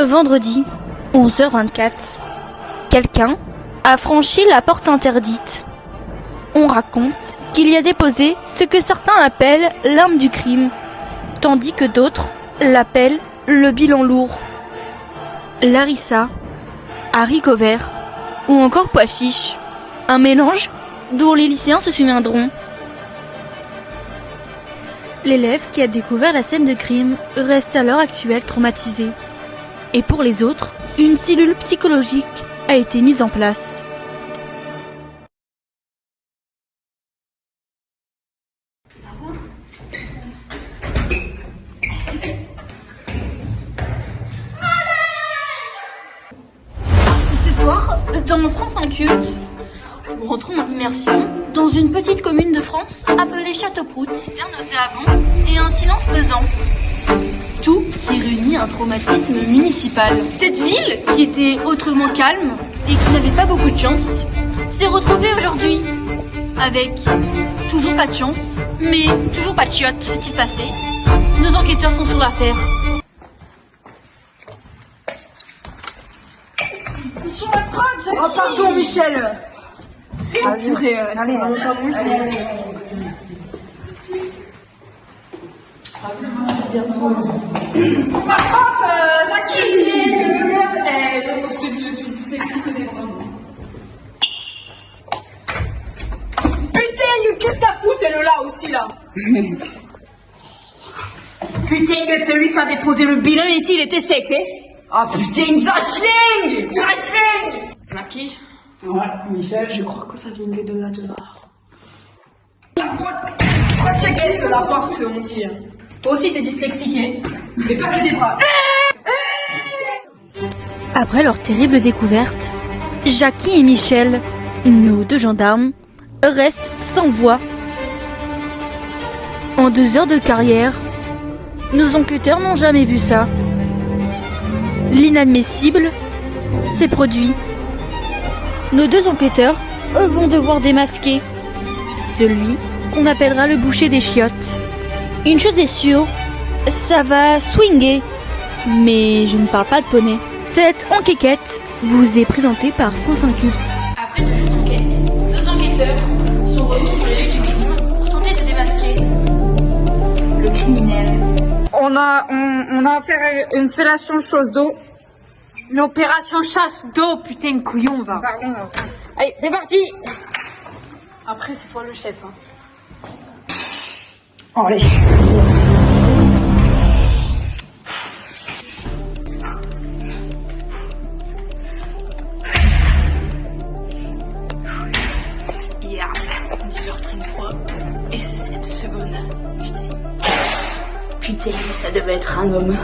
Vendredi, 11h24, quelqu'un a franchi la porte interdite. On raconte qu'il y a déposé ce que certains appellent l'arme du crime, tandis que d'autres l'appellent le bilan lourd. Larissa, haricots verts ou encore pois chiches, un mélange dont les lycéens se souviendront. L'élève qui a découvert la scène de crime reste à l'heure actuelle traumatisé. Et pour les autres, une cellule psychologique a été mise en place. Ce soir, dans France Inculte, nous rentrons en immersion dans une petite commune de France appelée Châteauprout, mystère nauséabond et un silence pesant. Tout qui réunit un traumatisme municipal. Cette ville, qui était autrement calme et qui n'avait pas beaucoup de chance, s'est retrouvée aujourd'hui avec toujours pas de chance, mais toujours pas de chiottes. S'est-il passé? Nos enquêteurs sont sur l'affaire. Sur la fraude, Jackie. Oh pardon Michel. Allez, c'est vraiment pas bon, je vais... Ma frappe, Zaki. Je te dis, je suis dyslexique au départ. Putain, qu'est-ce que t'as foutu, celle-là aussi, là? Putain que celui qui a déposé le bilan ici, il était sec, hein. Ah putain, Zachling. Zaki. Ouais, Michel, je crois que ça vient de là. La fraude, checker de la porte, mon tir. Toi aussi t'es dyslexique, hein. J'ai pas que des bras. Après leur terrible découverte, Jackie et Michel, nos deux gendarmes, restent sans voix. En 2 heures de carrière, nos enquêteurs n'ont jamais vu ça. L'inadmissible s'est produit. Nos 2 enquêteurs, eux, vont devoir démasquer celui qu'on appellera le boucher des chiottes. Une chose est sûre, ça va swinger, mais je ne parle pas de poney. Cette enquête vous est présentée par France Inculte. Après 2 jours d'enquête, nos enquêteurs sont revenus sur les lieux du crime pour tenter de démasquer le criminel. On a fait une fellation chose d'eau. L'opération chasse d'eau, putain de couillon, va. Pardon. Allez, c'est parti. Après, c'est toi le chef, hein. Allez. Yeah. 10h33 et 7 secondes. Putain, ça devait être un homme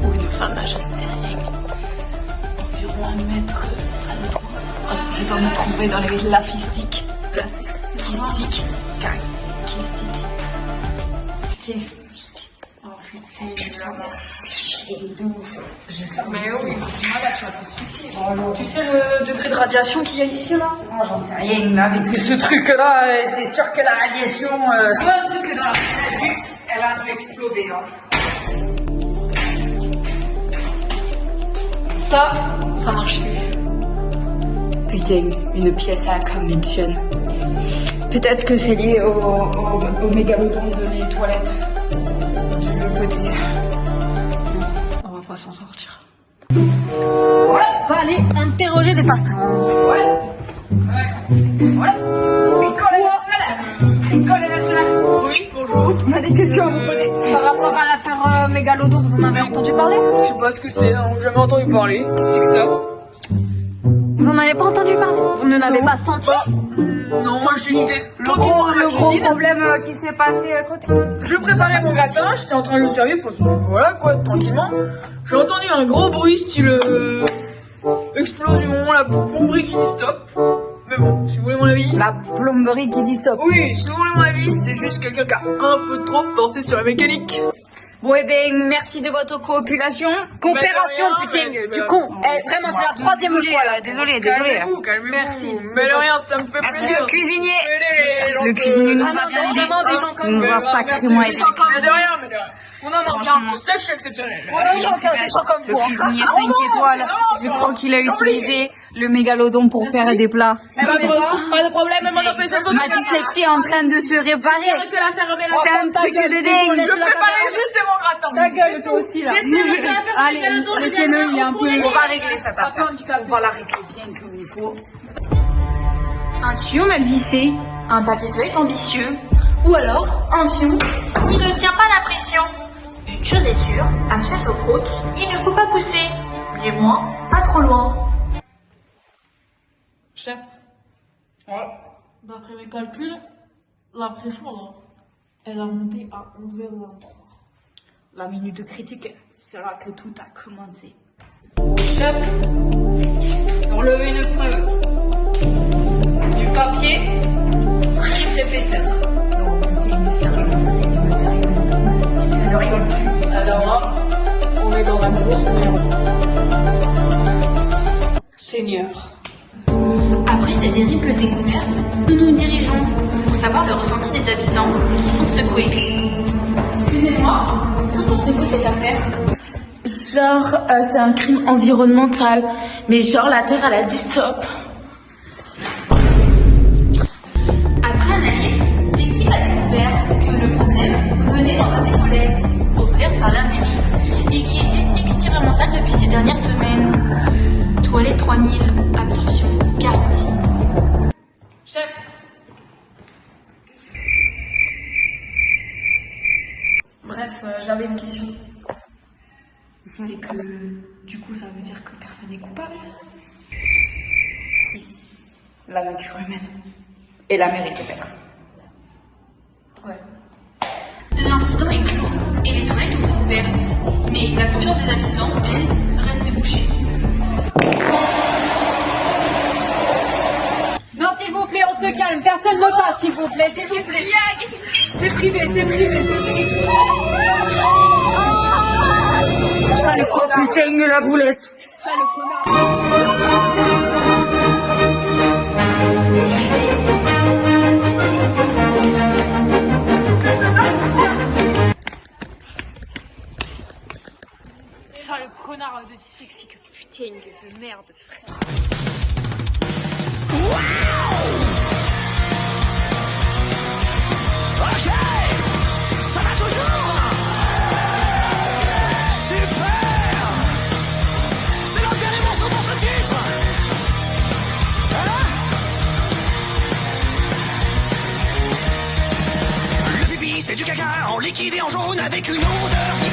ou une femme, je ne sais rien. Environ 1 mètre à notre droite. C'est à nous trouver dans les laphistiques. Place kystique. Kystique. Oh, c'est je sens de ouf. Je sens mais oui, là tu vas t'asphyxier. Tu sais le degré de radiation qu'il y a ici là? Moi j'en sais rien, mais avec ce truc là, c'est sûr que la radiation. C'est pas un truc que dans la vue, elle a dû exploser. Hein. Ça marche plus. Putain, une pièce à conviction. Peut-être que c'est lié au mégalodon de les toilettes. Le côté. On va pas s'en sortir. Ouais, on va aller interroger des passants. Ouais. École nationale. Oui, bonjour. On a des questions à vous poser. Par rapport à l'affaire Mégalodon, vous en avez entendu parler? Je sais pas ce que c'est, non, j'ai jamais entendu parler. Qu'est-ce que c'est que ça? Vous en avez pas entendu parler? Vous ne l'avez pas senti? Non, moi j'étais Le gros problème qui s'est passé à côté. Je préparais mon gratin, j'étais en train de le servir, voilà quoi, tranquillement. J'ai entendu un gros bruit style explosion, la plomberie qui dit stop. Mais bon, si vous voulez mon avis. La plomberie qui dit stop. Oui, si vous voulez mon avis, c'est juste quelqu'un qui a un peu trop forcé sur la mécanique. Bon, eh ben, merci de votre coopération. Coopération, putain, du con. Eh, vraiment, c'est la 3e fois, là. Désolé. Calmez-vous. Merci. Mais de rien, ça me fait Merci plaisir. le cuisinier. Les gens Le cuisinier nous a vraiment des gens comme nous a sacrément aidé. Mais de rien. On en manque un. Ça, je suis exceptionnel. Le cuisinier 5 étoiles, je crois qu'il a utilisé le mégalodon pour faire des plats. Pas de problème, mais moi, non plus, c'est le Ma dyslexie est en train de se réparer. C'est un truc de dingue. Je préparais juste mon gratin. Ta gueule, toi aussi, là. Allez, laissez-le, il est un peu... On va régler cette affaire. On va la régler bien comme il faut. Un tuyau mal vissé, un papier toilette ambitieux, ou alors un fion qui ne tient pas la pression. Une chose est sûre, à chaque approche, il ne faut pas pousser, du moins pas trop loin. Chef, d'après mes calculs, la pression là, elle a monté à 11h23. La minute critique, c'est là que tout a commencé. Chef, pour lever une preuve, du papier, triple épaisseur. Non, putain, mais sérieux, ça c'est du matériel. Ça ne rigole plus. Alors là, on est dans la grosse merde. Seigneur. Après ces terribles découvertes, nous nous dirigeons pour savoir le ressenti des habitants qui sont secoués. Excusez-moi, qu'en pensez-vous de cette affaire? Genre, c'est un crime environnemental. Mais genre, la Terre, elle a dit stop. Après analyse, l'équipe a découvert que le problème venait dans la pétrolette offerte par la mairie et qui était expérimentale depuis ces dernières semaines. Toilette 3000, absorption garantie. Chef, Bref, j'avais une question. C'est que, du coup, ça veut dire que personne n'est coupable? Si, la nature humaine. Et la mairie peut-être. Ouais. L'incident est clos et les toilettes ont été ouvertes. Mais la confiance des habitants, elle, reste bouchée. Non, s'il vous plaît, on se calme. Personne ne passe, s'il vous plaît. S'il vous plaît. C'est privé, c'est privé, c'est privé. Ah, le coup, putain, la boulette. Ça, le connard de dyslexique. Putain de merde, frère. Ok, ça va toujours. Super. C'est le dernier morceau dans ce titre. Hein? Le pipi, c'est du caca en liquide et en jaune avec une odeur